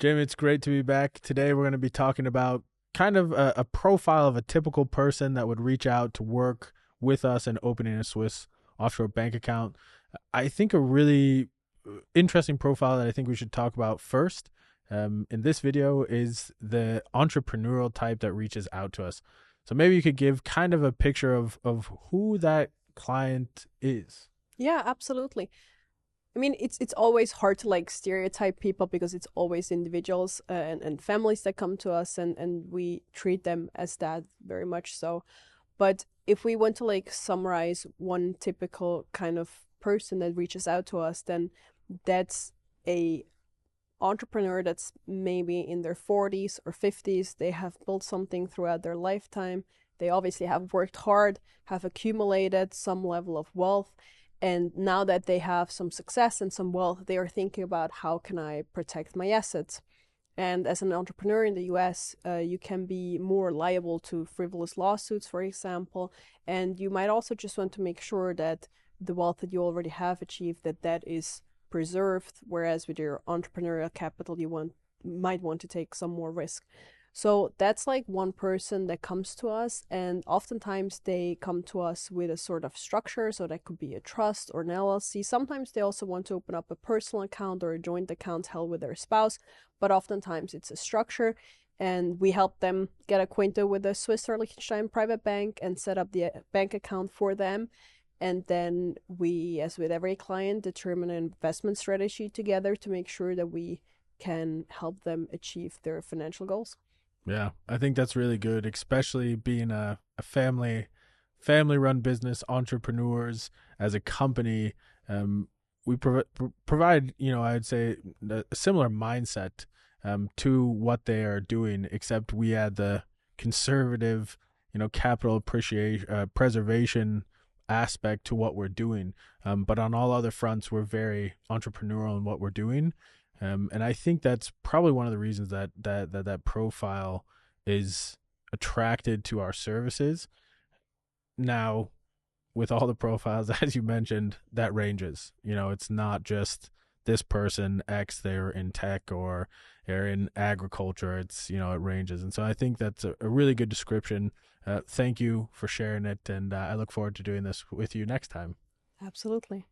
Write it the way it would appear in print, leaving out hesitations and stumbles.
Jim, it's great to be back. Today we're going to be talking about kind of a profile of a typical person that would reach out to work with us and opening a Swiss offshore bank account. I think a really interesting profile that I think we should talk about first in this video is the entrepreneurial type that reaches out to us. So maybe you could give kind of a picture of who that client is. Yeah, absolutely. I mean, it's always hard to like stereotype people because it's always individuals and families that come to us and we treat them as that very much so. But if we want to like summarize one typical kind of person that reaches out to us, then that's a entrepreneur that's maybe in their 40s or 50s. They have built something throughout their lifetime. They obviously have worked hard, have accumulated some level of wealth. And now that they have some success and some wealth, they are thinking about how can I protect my assets. And as an entrepreneur in the US, you can be more liable to frivolous lawsuits, for example. And you might also just want to make sure that the wealth that you already have achieved, that is preserved. Whereas with your entrepreneurial capital, you might want to take some more risk. So that's like one person that comes to us, and oftentimes they come to us with a sort of structure. So that could be a trust or an LLC. Sometimes they also want to open up a personal account or a joint account held with their spouse, but oftentimes it's a structure. And we help them get acquainted with the Swiss or Liechtenstein private bank and set up the bank account for them. And then we, as with every client, determine an investment strategy together to make sure that we can help them achieve their financial goals. Yeah, I think that's really good, especially being a family run business, entrepreneurs as a company. We provide, I'd say a similar mindset to what they are doing, except we add the conservative, capital appreciation, preservation aspect to what we're doing. But on all other fronts, we're very entrepreneurial in what we're doing. And I think that's probably one of the reasons that profile is attracted to our services. Now, with all the profiles, as you mentioned, that ranges. It's not just this person X, they're in tech or they're in agriculture. It ranges. And so I think that's a really good description. Thank you for sharing it. And I look forward to doing this with you next time. Absolutely.